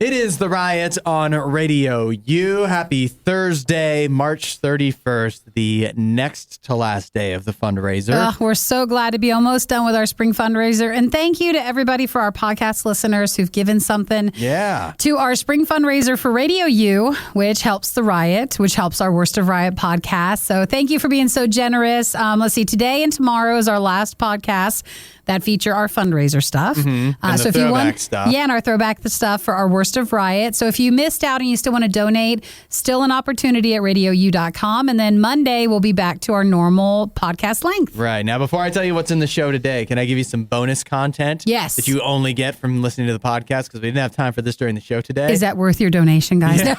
It is the Riot on Radio U. Happy Thursday, March 31st, the next to last day of the fundraiser. We're so glad to be almost done with our spring fundraiser. And thank you to everybody for our podcast listeners who've given something to our spring fundraiser for Radio U, which helps the Riot, which helps our Worst of Riot podcast. So thank you for being so generous. Let's see, today and tomorrow is our last podcast that feature our fundraiser stuff. And so if you want stuff. Yeah, and our throwback stuff for our Worst of Riot. So if you missed out and you still want to donate, still an opportunity at RadioU.com. And then Monday, we'll be back to our normal podcast length. Right. Now, before I tell you what's in the show today, can I give you some bonus content? Yes. That you only get from listening to the podcast because we didn't have time for this during the show today. Is that worth your donation, guys? Yeah.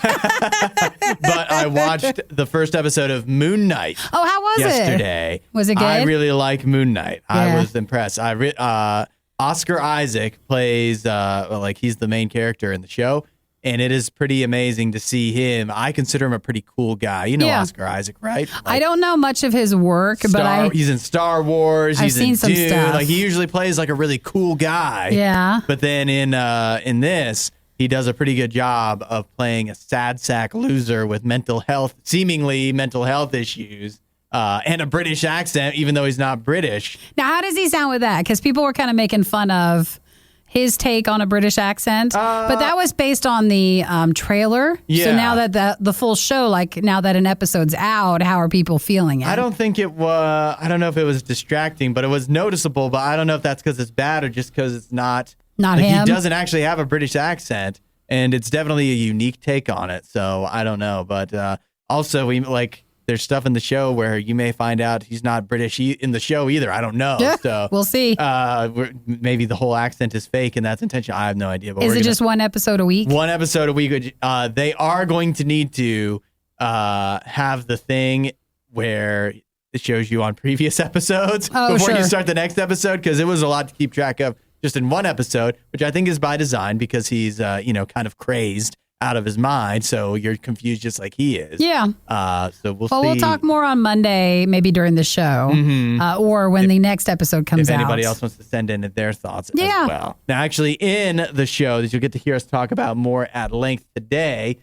But I watched the first episode of Moon Knight. Oh, how was yesterday. Was it good? I really like Moon Knight. Yeah. I was impressed. Oscar Isaac plays he's the main character in the show, and it is pretty amazing to see him. I consider him a pretty cool guy. You know Oscar Isaac, right? I don't know much of his work, but he's in Star Wars. I've seen some stuff. Like he usually plays like a really cool guy. Yeah. But then in this, he does a pretty good job of playing a sad sack loser with seemingly mental health issues. And a British accent, even though he's not British. Now, how does he sound with that? Because people were kind of making fun of his take on a British accent. But that was based on the trailer. Yeah. So now that the full show, now that an episode's out, how are people feeling it? I don't think it was. I don't know if it was distracting, but it was noticeable. But I don't know if that's because it's bad or just because it's not him. He doesn't actually have a British accent, and it's definitely a unique take on it. So I don't know. But also, there's stuff in the show where you may find out he's not British in the show either. I don't know. Yeah, so we'll see. Maybe the whole accent is fake and that's intentional. I have no idea. But is it just one episode a week? One episode a week. They are going to need to have the thing where it shows you on previous episodes before you start the next episode, because it was a lot to keep track of just in one episode, which I think is by design because he's kind of crazed out of his mind, so you're confused just like he is. Yeah. So we'll see. We'll talk more on Monday, maybe during the show, or when the next episode comes out. If anybody else wants to send in their thoughts as well. Now, actually, in the show that you'll get to hear us talk about more at length today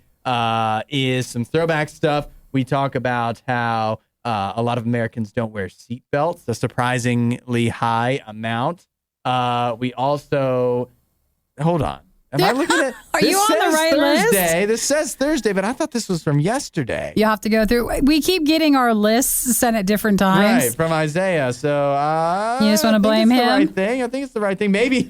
is some throwback stuff. We talk about how a lot of Americans don't wear seatbelts, a surprisingly high amount. We also... Hold on. Am I looking at? Are you on the right Thursday. list? This says Thursday, but I thought this was from yesterday. You have to go through. We keep getting our lists sent at different times. Right, from Isaiah. So you just want to blame him? I think it's the right thing. Maybe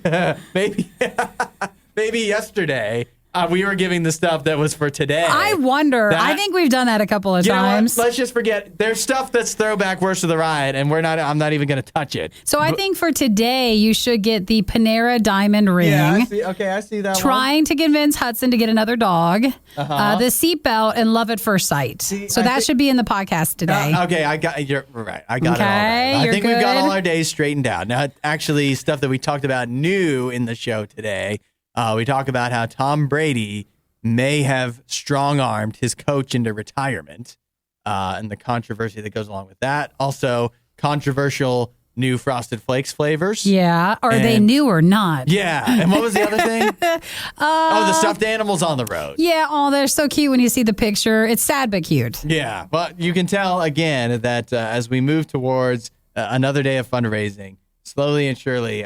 yesterday. We were giving the stuff that was for today. I wonder. I think we've done that a couple of times. Let's just forget. There's stuff that's throwback Worst of the Riot, and I'm not even going to touch it. So I think for today, you should get the Panera diamond ring. Yeah, I see. Okay, I see that Trying to convince Hudson to get another dog. The seatbelt and Love at First Sight. So that should be in the podcast today. Okay, you're right. I got it all right. I think we've got all our days straightened out. Now, actually, stuff that we talked about new in the show today. We talk about how Tom Brady may have strong-armed his coach into retirement and the controversy that goes along with that. Also, controversial new Frosted Flakes flavors. Yeah. Are they new or not? Yeah. And what was the other thing? The stuffed animals on the road. Yeah. Oh, they're so cute when you see the picture. It's sad but cute. Yeah. But you can tell, again, that as we move towards another day of fundraising, slowly and surely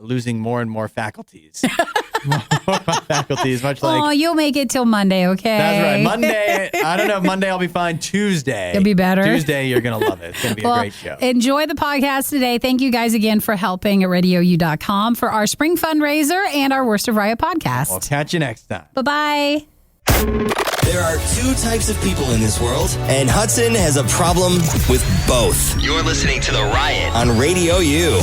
losing more and more faculties. Much like... Oh, you'll make it till Monday, okay? That's right. Monday, I don't know if Monday I'll be fine. Tuesday. It'll be better. Tuesday, you're going to love it. It's going to be a great show. Enjoy the podcast today. Thank you guys again for helping at RadioU.com for our spring fundraiser and our Worst of Riot podcast. We'll catch you next time. Bye-bye. There are two types of people in this world, and Hudson has a problem with both. You're listening to The Riot on Radio U.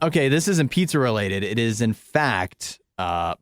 Okay, this isn't pizza related. It is, in fact,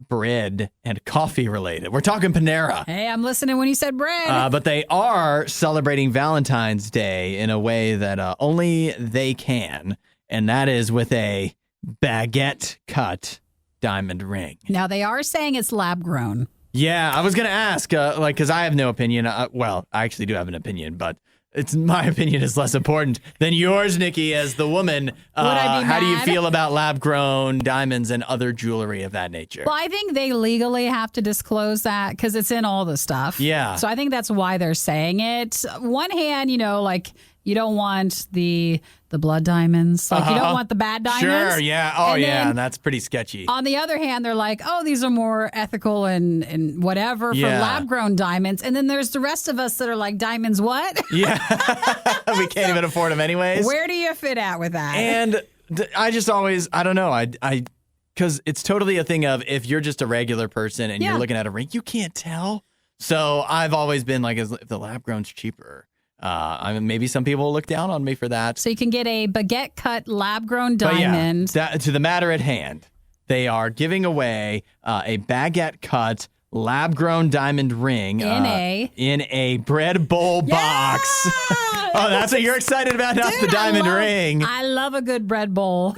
bread and coffee related. We're talking Panera. Hey, I'm listening when you said bread. But they are celebrating Valentine's Day in a way that only they can, and that is with a baguette-cut diamond ring. Now, they are saying it's lab-grown. Yeah, I was going to ask, because I have no opinion. Well, I actually do have an opinion, but it's my opinion is less important than yours, Nikki, as the woman. How do you feel about lab-grown diamonds and other jewelry of that nature? Well, I think they legally have to disclose that because it's in all the stuff. Yeah. So I think that's why they're saying it. One hand, you don't want the blood diamonds. Like, you don't want the bad diamonds. Sure, yeah. Oh, and that's pretty sketchy. On the other hand, they're like, oh, these are more ethical and whatever for lab-grown diamonds. And then there's the rest of us that are like, diamonds what? Yeah. We can't even afford them anyways. Where do you fit at with that? And I just always, I don't know. Because it's totally a thing of if you're just a regular person and you're looking at a ring, you can't tell. So I've always been like, if the lab-grown's cheaper. Maybe some people will look down on me for that. So you can get a baguette cut lab-grown diamond. To the matter at hand, they are giving away a baguette cut lab-grown diamond ring in a bread bowl box. Oh, that's what you're excited about, not the diamond ring. I love a good bread bowl.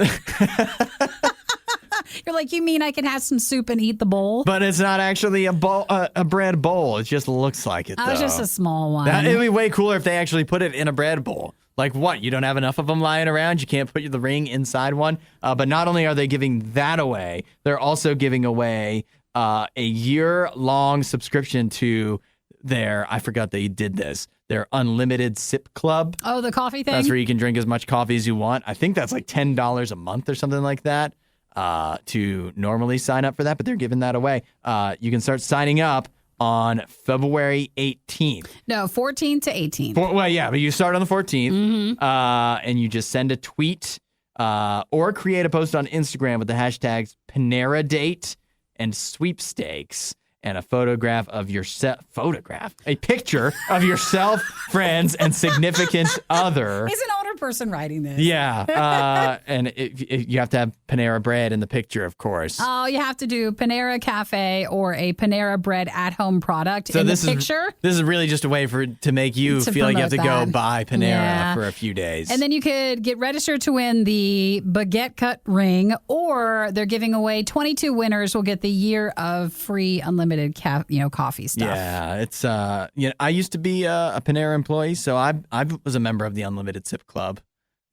You're like, you mean I can have some soup and eat the bowl? But it's not actually a bowl, a bread bowl. It just looks like it, though. It's just a small one. It would be way cooler if they actually put it in a bread bowl. Like what? You don't have enough of them lying around? You can't put the ring inside one? But not only are they giving that away, they're also giving away a year-long subscription to I forgot they did this, their Unlimited Sip Club. Oh, the coffee thing? That's where you can drink as much coffee as you want. I think that's like $10 a month or something like that. To normally sign up for that, but they're giving that away. You can start signing up on February 18th. No, 14th to 18th. But you start on the 14th, and you just send a tweet or create a post on Instagram with the hashtags Panera Date and Sweepstakes and a photograph of a picture of yourself, friends, and significant other. He's an older person writing this. Yeah, and you have to have Panera bread in the picture, of course. Oh, you have to do Panera Cafe or a Panera bread at-home product in the picture. This is really just a way to make you feel like you have to go buy Panera for a few days. And then you could get registered to win the baguette cut ring, or they're giving away 22 winners will get the year of free unlimited coffee stuff. Yeah, it's I used to be a Panera employee, so I was a member of the Unlimited Sip Club.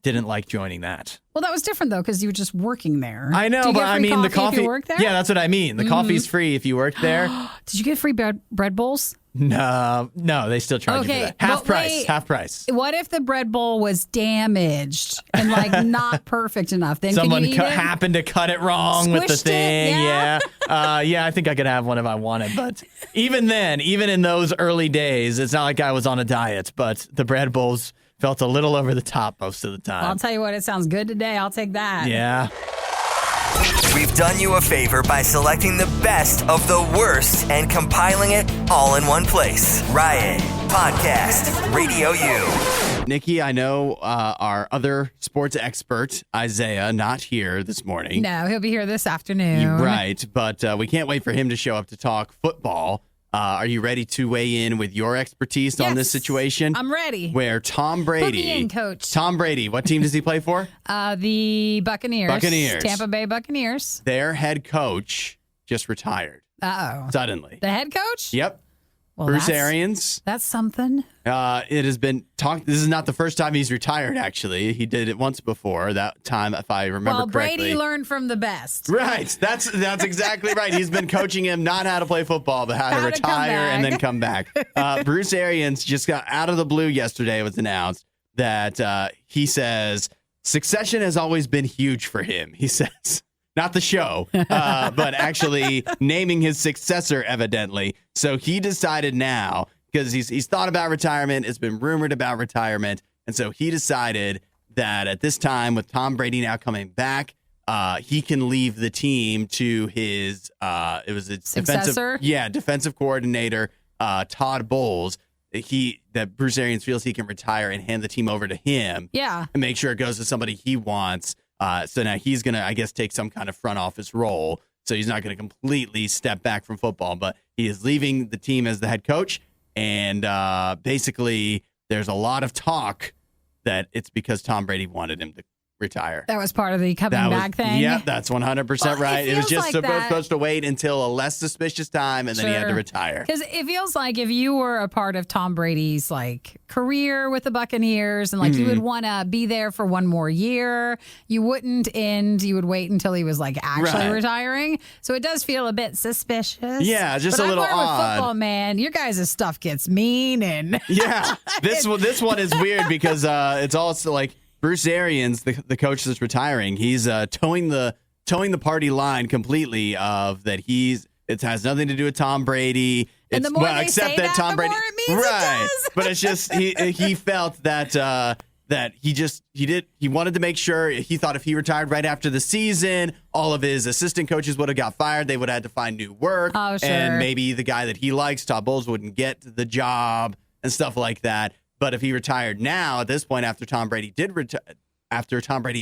Didn't like joining that. Well, that was different though because you were just working there. I know, but I mean the coffee. If you work there? Yeah, that's what I mean. The coffee's free if you work there. Did you get free bread bowls? No, they still charge you for that. Half price. What if the bread bowl was damaged and like not perfect enough? Then someone happened to cut it wrong with the thing. Yeah, I think I could have one if I wanted. But even then, even in those early days, it's not like I was on a diet. But the bread bowls felt a little over the top most of the time. Well, I'll tell you what, it sounds good today. I'll take that. Yeah. We've done you a favor by selecting the best of the worst and compiling it all in one place. Riot Podcast Radio U. Nikki, I know our other sports expert, Isaiah, not here this morning. No, he'll be here this afternoon. Right, but we can't wait for him to show up to talk football. Are you ready to weigh in with your expertise on this situation? I'm ready. Where Tom Brady, put me in, Coach. Tom Brady, what team does he play for? The Buccaneers. Tampa Bay Buccaneers. Their head coach just retired. Uh-oh. Suddenly. The head coach? Yep. Well, Bruce Arians. That's something. It has been talked. This is not the first time he's retired, actually. He did it once before. That time, if I remember correctly. Brady learned from the best. Right. That's exactly right. He's been coaching him not how to play football, but how to retire and then come back. Bruce Arians just got out of the blue yesterday. It was announced that he says succession has always been huge for him. He says. Not the show, but actually naming his successor, evidently. So he decided now, because he's thought about retirement, it's been rumored about retirement, and so he decided that at this time, with Tom Brady now coming back, he can leave the team to his successor? defensive coordinator, Todd Bowles. That Bruce Arians feels he can retire and hand the team over to him. Yeah, and make sure it goes to somebody he wants. So now he's going to, I guess, take some kind of front office role. So he's not going to completely step back from football, but he is leaving the team as the head coach. And basically, there's a lot of talk that it's because Tom Brady wanted him retire. That was part of the coming back thing? Yeah, that's 100% right. It was just supposed to wait until a less suspicious time, and then he had to retire. Because it feels like if you were a part of Tom Brady's career with the Buccaneers and you would want to be there for one more year, you wouldn't end. You would wait until he was actually retiring. So it does feel a bit suspicious. Yeah, just a little odd. With football, man, your guys' stuff gets mean and yeah. This one is weird because it's also Bruce Arians, the coach that's retiring. He's towing the party line completely of that. It has nothing to do with Tom Brady. And the more they except say that Tom Brady, the more it means it does. But it's just he felt that he wanted to make sure. He thought if he retired right after the season, all of his assistant coaches would have got fired. They would have had to find new work. Oh, sure. And maybe the guy that he likes, Todd Bowles, wouldn't get the job and stuff like that. But if he retired now, at this point, after Tom Brady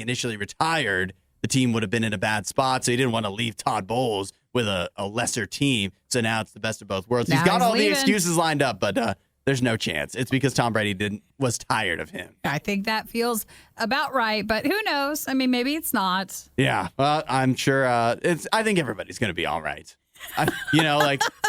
initially retired, the team would have been in a bad spot. So he didn't want to leave Todd Bowles with a lesser team. So now it's the best of both worlds. He's got all the excuses lined up, but there's no chance. It's because Tom Brady was tired of him. I think that feels about right, but who knows? I mean, maybe it's not. Yeah, well, I'm sure. I think everybody's going to be all right.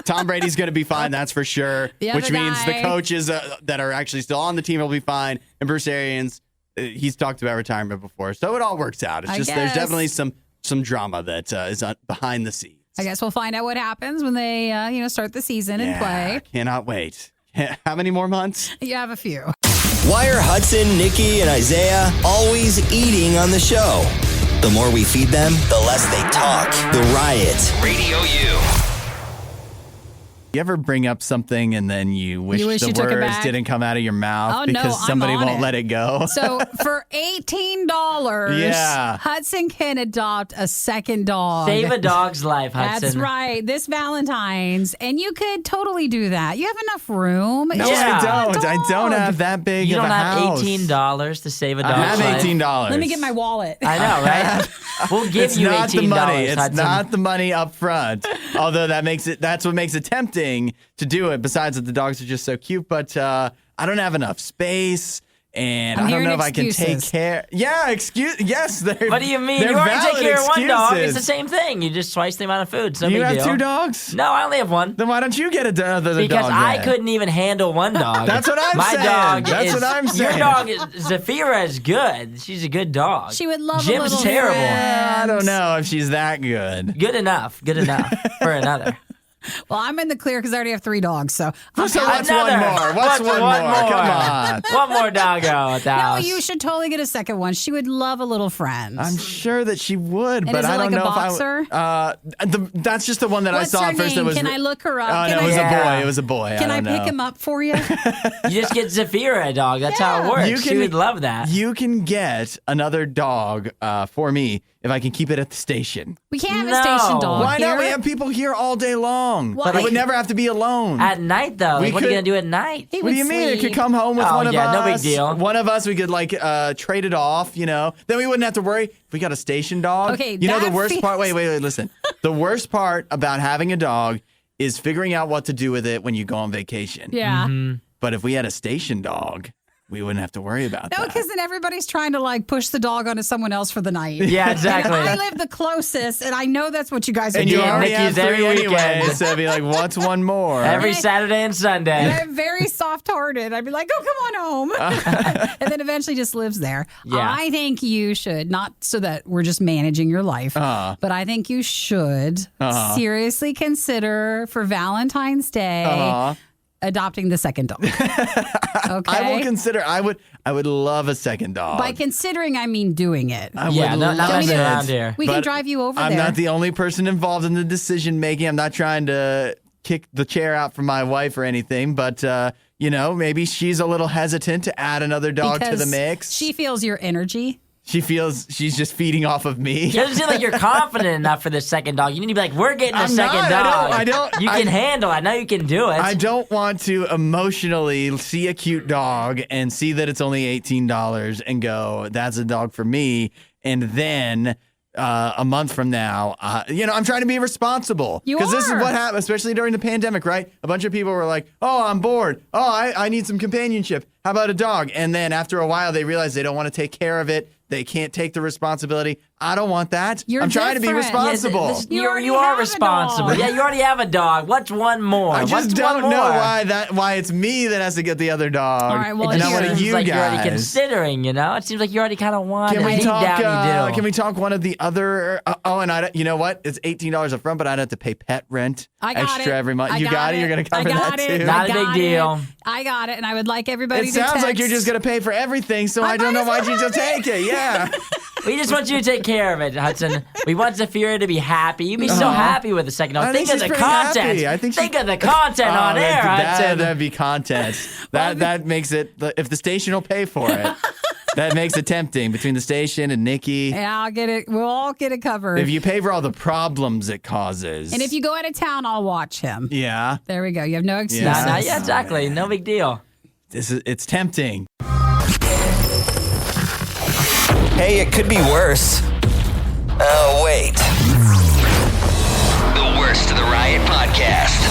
Tom Brady's going to be fine, that's for sure. Which means the coaches that are actually still on the team will be fine. And Bruce Arians, he's talked about retirement before, so it all works out. It's just there's definitely some drama that is behind the scenes. I guess we'll find out what happens when they start the season and play. Cannot wait. How many more months? You have a few. Why are Hudson, Nikki, and Isaiah always eating on the show? The more we feed them, the less they talk. The Riot. Radio U. You ever bring up something and then you wish the words didn't come out of your mouth because somebody won't let it go? So for $18, Hudson can adopt a second dog. Save a dog's life, Hudson. That's right. This Valentine's. And you could totally do that. You have enough room. No, I don't. I don't have that big of a house. You don't have $18 to save a dog's life? I have $18. Let me get my wallet. I know, right? We'll give you $18. Not the money. It's Hudson. not the money up front. Although that's what makes it tempting to do it, besides that the dogs are just so cute. But I don't have enough space, and I don't know if I can take care. Yeah, yes. What do you mean? You already take care of one dog. It's the same thing. You just twice the amount of food. You have two dogs? No, I only have one. Then why don't you get another dog? Because I couldn't even handle one dog. That's what I'm saying. That's what I'm saying. Your dog, Zafira, is good. She's a good dog. She would love Jim's a little terrible. friend. I don't know if she's that good. Good enough for another. Well, I'm in the clear because I already have 3 dogs. So what's one more? What's one more? Come on. One more doggo at the house. No, you should totally get a second one. She would love a little friend. I'm sure that she would, and but I don't know boxer? if I that's just the one that What's I saw her at first. Name? That was. Can I look her up? Oh, no, it was a boy. Can I pick him up for you? You just get Zafira a dog. That's how it works. She would love that. You can get another dog for me if I can keep it at the station. We can't have a station dog. Why here? not? We have people here all day long. Why? But I would never have to be alone. At night, though. What are you going to do at night? What do you mean? It could come home with one of us. No big deal. One of us, we could trade it off, Then we wouldn't have to worry if we got a station dog. Okay, the worst part. Wait, listen. The worst part about having a dog is figuring out what to do with it when you go on vacation. Yeah. Mm-hmm. But if we had a station dog, we wouldn't have to worry about that. No, because then everybody's trying to push the dog onto someone else for the night. Yeah, exactly. And I live the closest, and I know that's what you guys are and doing. you already have Nikki's 3 every anyway, weekend. so it'd be like, what's one more? Every Saturday and Sunday. And I'm very soft-hearted. I'd be like, oh, come on home. And then eventually just lives there. Yeah. I think you should, not so that we're just managing your life, but I think you should seriously consider for Valentine's Day adopting the second dog. Okay? I will consider. I would love a second dog. By considering, I mean doing it. I would not love messing it. around here. We can drive you over I'm there. not the only person involved in the decision making. I'm not trying to kick the chair out from my wife or anything, but maybe she's a little hesitant to add another dog to the mix. She feels your energy. She feels she's just feeding off of me. It doesn't seem like you're confident enough for the second dog. You need to be like, we're getting a second dog. I don't. You can handle it. I know you can do it. I don't want to emotionally see a cute dog and see that it's only $18 and go, that's a dog for me. And then a month from now, I'm trying to be responsible. Because this is what happened, especially during the pandemic, right? A bunch of people were like, oh, I'm bored. Oh, I need some companionship. How about a dog? And then after a while, they realize they don't want to take care of it. They can't take the responsibility. I don't want that. I'm trying to be responsible. You are responsible. Yeah, you already have a dog. What's one more? I just don't know why it's me that has to get the other dog. All right, well, and not one of you like guys. You're already considering, It seems like you already kind of want it. Deep down you do. Can we talk one of the other? You know what? It's $18 up front, but I'd have to pay pet rent extra every month. You got it? You're going to cover that too? Not a big deal. I got it, and I would like everybody to text. It sounds like you're just going to pay for everything, so I don't know why you just take it. Yeah. We just want you to take care of it, Hudson. We want Zafira to be happy. You'd be so happy with the second dog. Think of the content. Think of the content on air, Hudson. That'd be content. That makes it, if the station will pay for it, that makes it tempting between the station and Nikki. Yeah, I'll get it. We'll all get it covered. If you pay for all the problems it causes. And if you go out of town, I'll watch him. Yeah. There we go. You have no excuse. Yeah, exactly. No big deal. It's tempting. Hey, it could be worse. Oh, wait. The worst of the Riot podcast.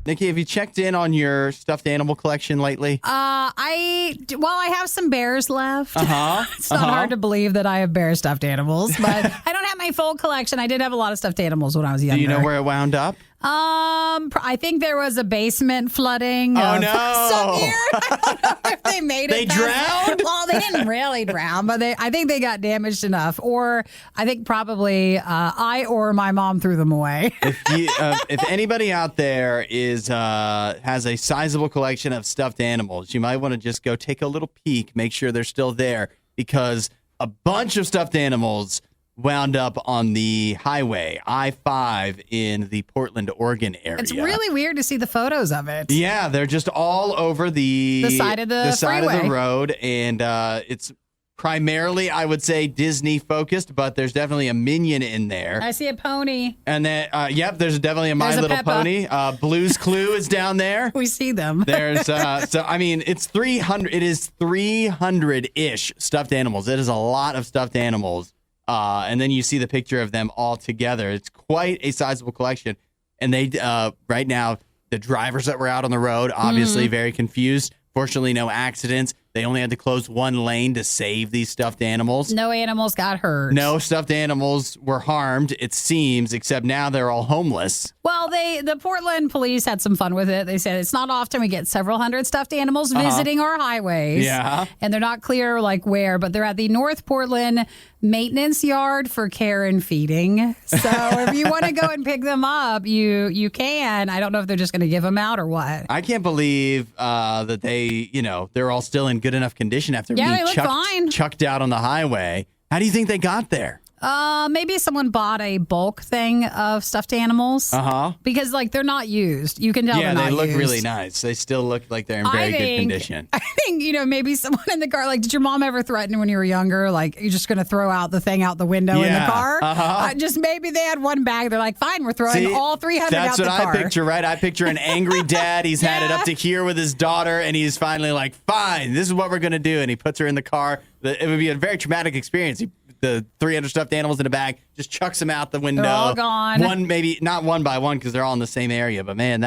Nikki, have you checked in on your stuffed animal collection lately? I have some bears left. It's not hard to believe that I have bear stuffed animals, but I don't have my full collection. I did have a lot of stuffed animals when I was younger. Do you know where it wound up? I think there was a basement flooding. Oh, no. Some year. I don't know if they made it. They drowned? Well, they didn't really drown, but I think they got damaged enough. Or I think probably I or my mom threw them away. If anybody out there has a sizable collection of stuffed animals, you might want to just go take a little peek, make sure they're still there, because a bunch of stuffed animals wound up on the highway, I-5 in the Portland, Oregon area. It's really weird to see the photos of it. Yeah, they're just all over the side of the side freeway. of the road, and it's primarily, I would say, Disney focused, but there's definitely a Minion in there. I see a pony. And then, there's definitely a My Little Pony. Blue's Clue is down there. We see them. There's it's 300. It is 300-ish stuffed animals. It is a lot of stuffed animals. And then you see the picture of them all together. It's quite a sizable collection. And they, right now, the drivers that were out on the road, obviously very confused. Fortunately, no accidents. They only had to close one lane to save these stuffed animals. No animals got hurt. No stuffed animals were harmed, it seems, except now they're all homeless. Well, the Portland police had some fun with it. They said it's not often we get several hundred stuffed animals visiting our highways. Yeah. And they're not clear like where, but they're at the North Portland maintenance yard for care and feeding. So if you want to go and pick them up, you can. I don't know if they're just going to give them out or what. I can't believe that they're all still in good enough condition after being chucked out on the highway. How do you think they got there? Maybe someone bought a bulk thing of stuffed animals. Because they're not used. You can tell they're not used. Yeah, they look really nice. They still look like they're in very good condition. I think, maybe someone in the car, did your mom ever threaten when you were younger, you're just going to throw out the thing out the window in the car? Just maybe they had one bag. They're like, fine, we're throwing all 300 out the car. That's what I picture, right? I picture an angry dad. He's had it up to here with his daughter, and he's finally like, fine, this is what we're going to do. And he puts her in the car. It would be a very traumatic experience. The 300 stuffed animals in a bag, just chucks them out the window. They're all gone. One, maybe not one by one because they're all in the same area. But man,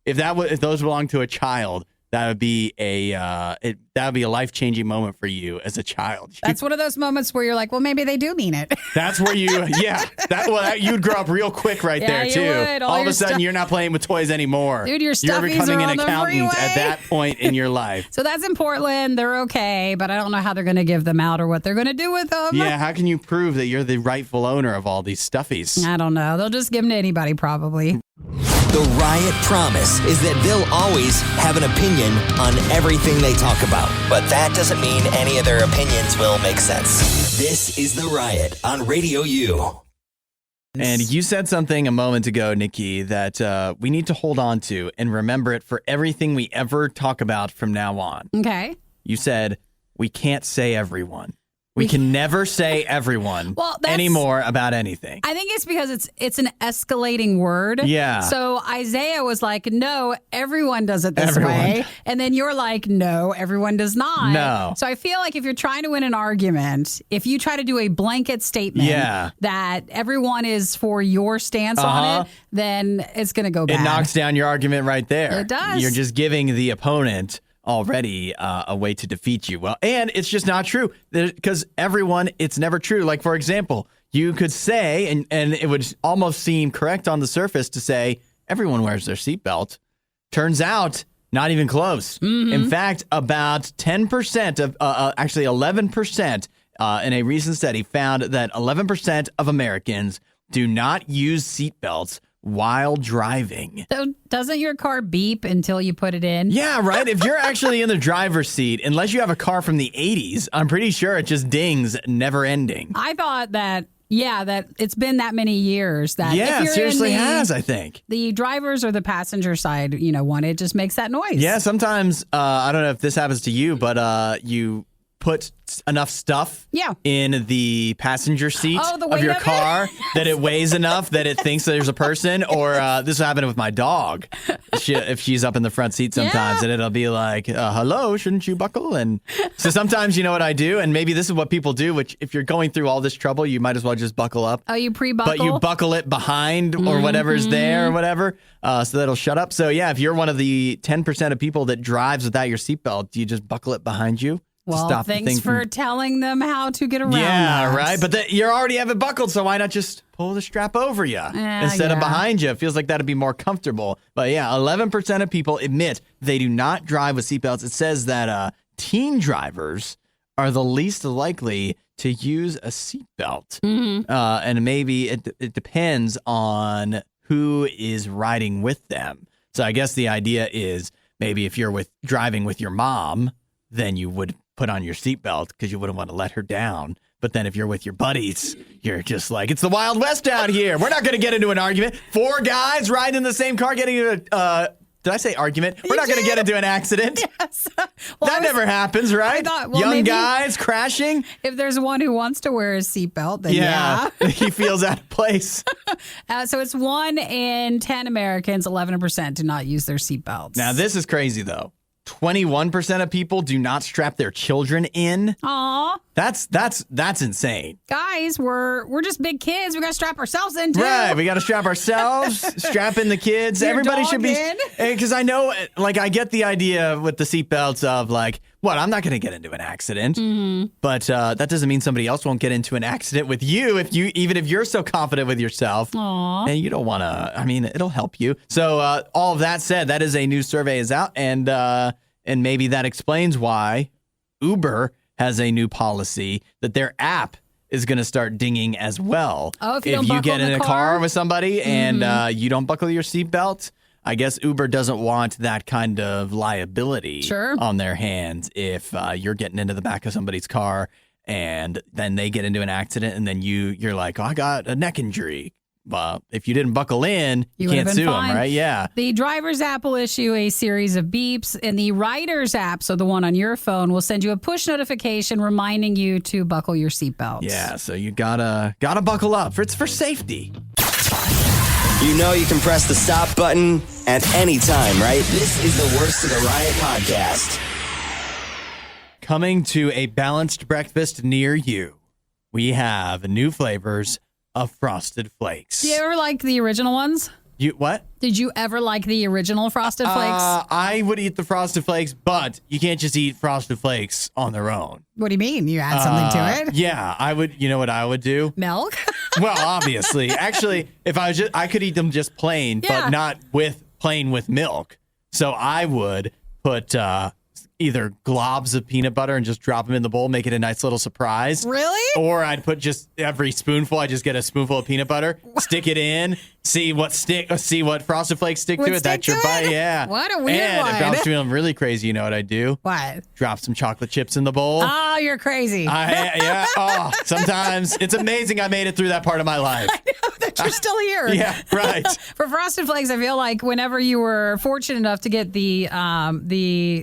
if those belonged to a child, that would be a life-changing moment for you as a child. That's one of those moments where you're like, well, maybe they do mean it. That's where you'd grow up real quick right there too. Would. All of a sudden, you're not playing with toys anymore. Dude, your you're stuffies becoming are an on the accountant freeway. at that point in your life. So that's in Portland. They're okay, but I don't know how they're going to give them out or what they're going to do with them. Yeah, how can you prove that you're the rightful owner of all these stuffies? I don't know. They'll just give them to anybody probably. The Riot promise is that they'll always have an opinion on everything they talk about. But that doesn't mean any of their opinions will make sense. This is The Riot on Radio U. And you said something a moment ago, Nikki, that we need to hold on to and remember it for everything we ever talk about from now on. Okay. You said, we can't say everyone. We can never say everyone anymore about anything. I think it's because it's an escalating word. Yeah. So Isaiah was like, no, everyone does it this way. And then you're like, no, everyone does not. No. So I feel like if you're trying to win an argument, if you try to do a blanket statement that everyone is for your stance on it, then it's going to go bad. It knocks down your argument right there. It does. You're just giving the opponent already a way to defeat you. Well, and it's just not true because it's never true. Like, for example, you could say, and it would almost seem correct on the surface to say everyone wears their seatbelt. Turns out, not even close. Mm-hmm. In fact, about 10% of, actually 11%, in a recent study found that 11% of Americans do not use seatbelts while driving. So doesn't your car beep until you put it in? Yeah, right. If you're actually in the driver's seat, unless you have a car from the 80s, I'm pretty sure it just dings never ending. I thought that it's been that many years that it seriously has, I think. The drivers or the passenger side, one, it just makes that noise. Yeah, sometimes, I don't know if this happens to you, but you put enough stuff in the passenger seat of your car that it weighs enough that it thinks that there's a person. Or this will happen with my dog if she's up in the front seat sometimes, and it'll be like, hello, shouldn't you buckle? And so sometimes you know what I do, and maybe this is what people do, which if you're going through all this trouble, you might as well just buckle up. Oh, you pre-buckle? But you buckle it behind or whatever's there or whatever, so that'll shut up. So yeah, if you're one of the 10% of people that drives without your seatbelt, do you just buckle it behind you? Well, thanks for telling them how to get around that. Right. But you already have it buckled, so why not just pull the strap over you instead of behind you? It feels like that'd be more comfortable. But yeah, 11% of people admit they do not drive with seatbelts. It says that teen drivers are the least likely to use a seatbelt. Mm-hmm. And maybe it depends on who is riding with them. So I guess the idea is maybe if you're driving with your mom, then you would put on your seatbelt because you wouldn't want to let her down. But then if you're with your buddies, you're just like, it's the Wild West out here. We're not going to get into an argument. 4 guys riding in the same car getting into did I say argument? We're not going to get into an accident. Yes. That never happens, right? Young guys crashing. If there's one who wants to wear his seatbelt, then he feels out of place. So it's 1 in 10 Americans, 11% do not use their seatbelts. Now, this is crazy, though. 21% of people do not strap their children in. Aw. That's insane. Guys, we're just big kids. We got to strap ourselves in, too. Right. We got to strap ourselves, strap in the kids. Everybody should be. Because I know, like, I get the idea with the seatbelts of, like, I'm not going to get into an accident. Mm-hmm. But that doesn't mean somebody else won't get into an accident with you even if you're so confident with yourself. Aww. And you don't want to, it'll help you. So all of that said, that is a new survey is out. And maybe that explains why Uber has a new policy that their app is going to start dinging as well. Oh, if you get in a car with somebody and you don't buckle your seatbelt, I guess Uber doesn't want that kind of liability on their hands if you're getting into the back of somebody's car and then they get into an accident and then you're like, I got a neck injury. Well, if you didn't buckle in, you can't sue them, right? Yeah. The driver's app will issue a series of beeps, and the rider's app, so the one on your phone, will send you a push notification reminding you to buckle your seatbelt. Yeah, so you gotta buckle up. It's for safety. You know you can press the stop button at any time, right? This is the Worst of the Riot podcast. Coming to a balanced breakfast near you, we have new flavors of Frosted Flakes. Do you ever like the original ones? What? Did you ever like the original Frosted Flakes? I would eat the Frosted Flakes, but you can't just eat Frosted Flakes on their own. What do you mean? You add something to it? Yeah, I would. You know what I would do? Milk? Well, obviously. Actually, if I could eat them just plain, but not plain with milk. So I would put either globs of peanut butter and just drop them in the bowl, make it a nice little surprise. Really? Or I'd put just every spoonful, I just get a spoonful of peanut butter, stick it in, see what Frosted Flakes stick to it. That's your bite. Yeah. What a weird one. And if I was feeling really crazy, you know what I do? What? Drop some chocolate chips in the bowl. Oh, you're crazy. Yeah. Oh, sometimes it's amazing I made it through that part of my life. I know that you're still here. Yeah, right. For Frosted Flakes, I feel like whenever you were fortunate enough to get the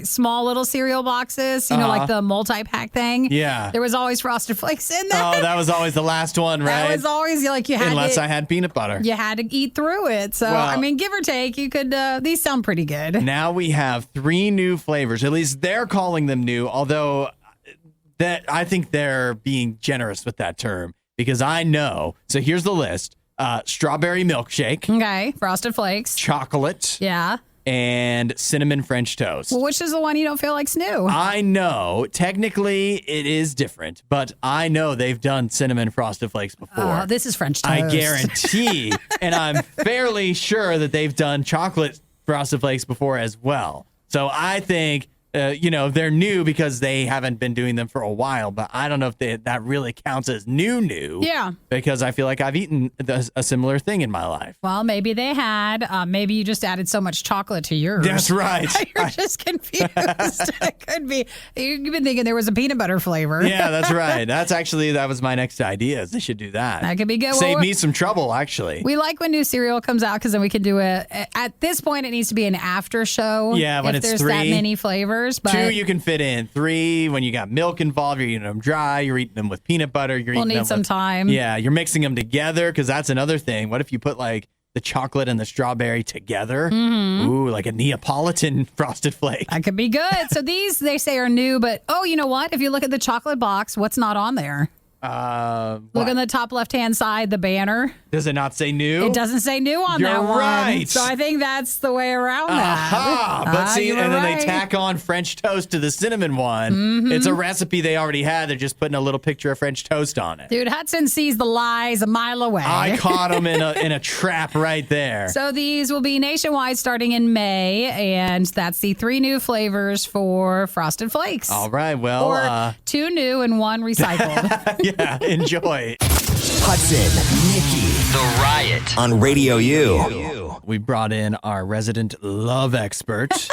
small little cereal boxes, like the multi-pack thing. Yeah. There was always Frosted Flakes in there. Oh, that was always the last one, right? That was always like you had unless I had peanut butter. You had to eat through it. So, give or take, you could, these sound pretty good. Now we have 3 new flavors. At least they're calling them new, although I think they're being generous with that term because I know. So here's the list. Strawberry milkshake. Okay. Frosted Flakes. Chocolate. Yeah. and cinnamon French toast. Well, which is the one you don't feel like's new? I know. Technically, it is different, but I know they've done cinnamon Frosted Flakes before. This is French toast. I guarantee, and I'm fairly sure that they've done chocolate Frosted Flakes before as well. So I think, they're new because they haven't been doing them for a while, but I don't know if that really counts as new. Yeah. Because I feel like I've eaten a similar thing in my life. Well, maybe they had. Maybe you just added so much chocolate to yours. That's right. You're just confused. It could be. You've been thinking there was a peanut butter flavor. Yeah, that's right. That was my next idea. Is they should do that. That could be good. Save me some trouble, actually. We like when new cereal comes out because then we can do it. At this point, it needs to be an after show. Yeah, when if it's there's 3. that many flavors. But 2 you can fit in. 3 when you got milk involved, you're eating them dry. You're eating them with peanut butter. We'll need some time. Yeah, you're mixing them together because that's another thing. What if you put like the chocolate and the strawberry together? Mm-hmm. Ooh, like a Neapolitan Frosted Flake. That could be good. So these they say are new, but you know what? If you look at the chocolate box, what's not on there? Look on the top left-hand side, the banner. Does it not say new? It doesn't say new on that one. You're right. So I think that's the way around that. But see, and then they tack on French toast to the cinnamon one. Mm-hmm. It's a recipe they already had. They're just putting a little picture of French toast on it. Dude, Hudson sees the lies a mile away. I caught him in a trap right there. So these will be nationwide starting in May, and that's the 3 new flavors for Frosted Flakes. All right, well. Or 2 new and 1 recycled. Yeah, enjoy. Hudson, Nikki, The Riot on Radio U. We brought in our resident love expert.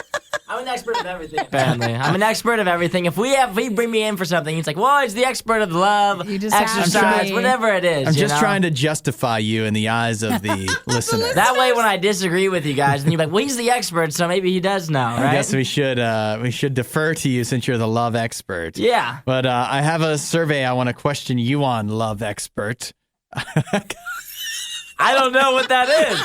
I'm an expert of everything, apparently. I'm an expert of everything. If he bring me in for something, he's like, well, he's the expert of love, exercise, whatever it is. I'm just trying to justify you in the eyes of the listener. That way, when I disagree with you guys, and you're like, well, he's the expert, so maybe he does know, right? I guess we should defer to you since you're the love expert. Yeah. But I have a survey I want to question you on, love expert. I don't know what that is.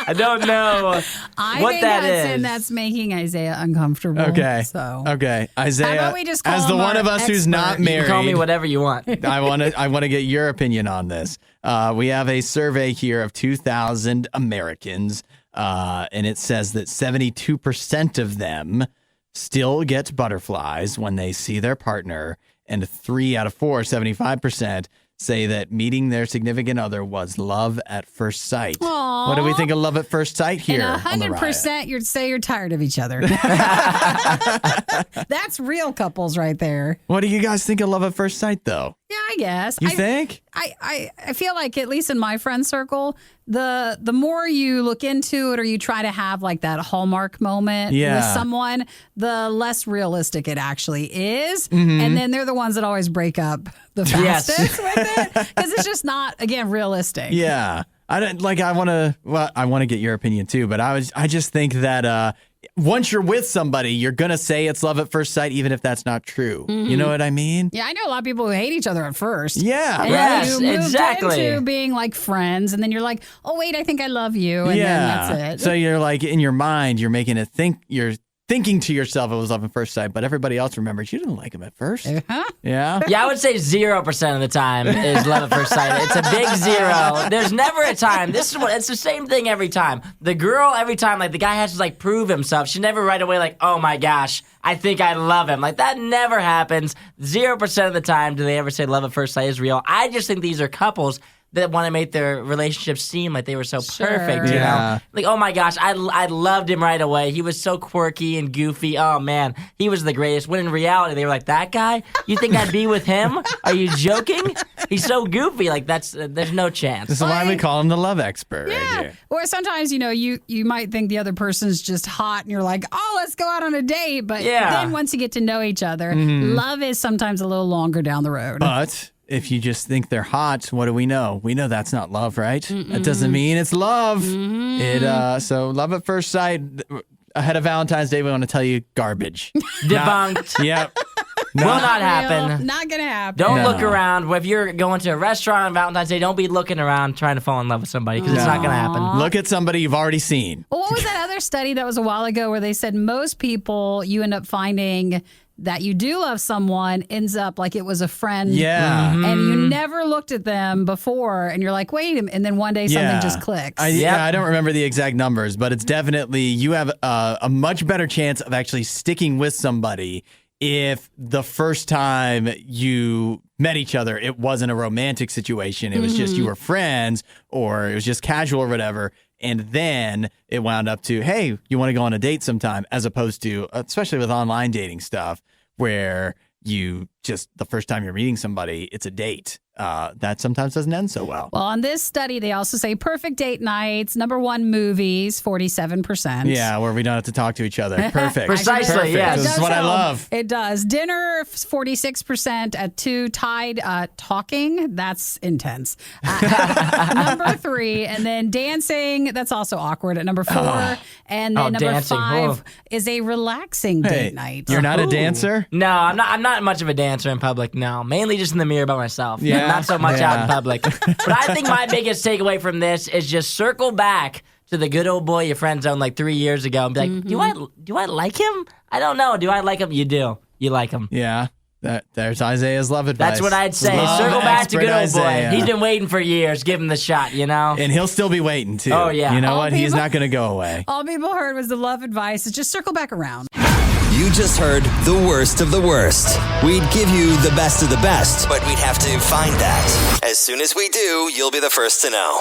I don't know what that is. And that's making Isaiah uncomfortable. Okay. So. Okay. Isaiah, how about we just call as the him one of us expert? who's not married. You can call me whatever you want. I want to get your opinion on this. We have a survey here of 2,000 Americans, and it says that 72% of them still get butterflies when they see their partner, and 3 out of 4, 75%, say that meeting their significant other was love at first sight. Aww. What do we think of love at first sight here? And 100% you'd say you're tired of each other. That's real couples right there. What do you guys think of love at first sight, though? Yeah, I guess. You think? I feel like, at least in my friend circle, the more you look into it or you try to have like that Hallmark moment with someone, the less realistic it actually is. Mm-hmm. And then they're the ones that always break up the fastest with it because it's just not, again, realistic. Yeah. I want to get your opinion too, but I just think that once you're with somebody, you're going to say it's love at first sight, even if that's not true. Mm-hmm. You know what I mean? Yeah, I know a lot of people who hate each other at first. Yeah. And yes, you moved exactly. into being like friends, and then you're like, oh, wait, I think I love you. And then that's it. So you're like, in your mind, you're making it you're thinking to yourself it was love at first sight, but everybody else remembers you didn't like him at first. Uh-huh. Yeah? Yeah, I would say 0% of the time is love at first sight. It's a big 0. There's never a time. It's the same thing every time. The girl, every time, like the guy has to like prove himself. She never right away like, oh my gosh, I think I love him. Like that never happens. 0% of the time do they ever say love at first sight is real. I just think these are couples that want to make their relationship seem like they were so perfect, you know? Like, oh my gosh, I loved him right away. He was so quirky and goofy. Oh man, he was the greatest. When in reality, they were like, that guy? You think I'd be with him? Are you joking? He's so goofy. Like, there's no chance. This is why we call him the love expert right here. Or sometimes, you might think the other person's just hot and you're like, oh, let's go out on a date. But then once you get to know each other, love is sometimes a little longer down the road. But if you just think they're hot, what do we know? We know that's not love, right? Mm-mm. That doesn't mean it's love. Mm-hmm. So love at first sight, ahead of Valentine's Day, we want to tell you garbage. Debunked. Yep. Will not happen. Not going to happen. Don't look around. If you're going to a restaurant on Valentine's Day, don't be looking around trying to fall in love with somebody because it's not going to happen. Look at somebody you've already seen. Well, what was that other study that was a while ago where they said most people you end up finding that you do love someone ends up like it was a friend. Yeah. And you never looked at them before and you're like, wait a minute. And then one day something just clicks. I don't remember the exact numbers, but it's definitely, you have a much better chance of actually sticking with somebody if the first time you met each other, it wasn't a romantic situation. It was just you were friends, or it was just casual or whatever. And then it wound up to, hey, you want to go on a date sometime, as opposed to, especially with online dating stuff, where you just, the first time you're meeting somebody, it's a date. That sometimes doesn't end so well. Well, on this study, they also say perfect date nights, number one, movies, 47%. Yeah, where we don't have to talk to each other. Perfect. Precisely, Perfect. yes. This is what I love. It does. Dinner, 46%. At 2, tied. Talking, that's intense. Number 3, and then dancing, that's also awkward at number 4. And then number dancing. 5 is a relaxing date night. You're not a dancer? No, I'm not much of a dancer in public, no. Mainly just in the mirror by myself. Yeah. Not so much out in public. But I think my biggest takeaway from this is just circle back to the good old boy your friend zoned like 3 years ago and be like, do I like him? I don't know. Do I like him? You do. You like him. Yeah. There's Isaiah's love advice. That's what I'd say. Love Circle back to good old Isaiah. boy. He's been waiting for years. Give him the shot, you know? And he'll still be waiting, too. Oh, yeah. You know what? He's people- not going to go away. All people heard was the love advice is just circle back around. You just heard the worst of the worst. We'd give you the best of the best, but we'd have to find that. As soon as we do, you'll be the first to know.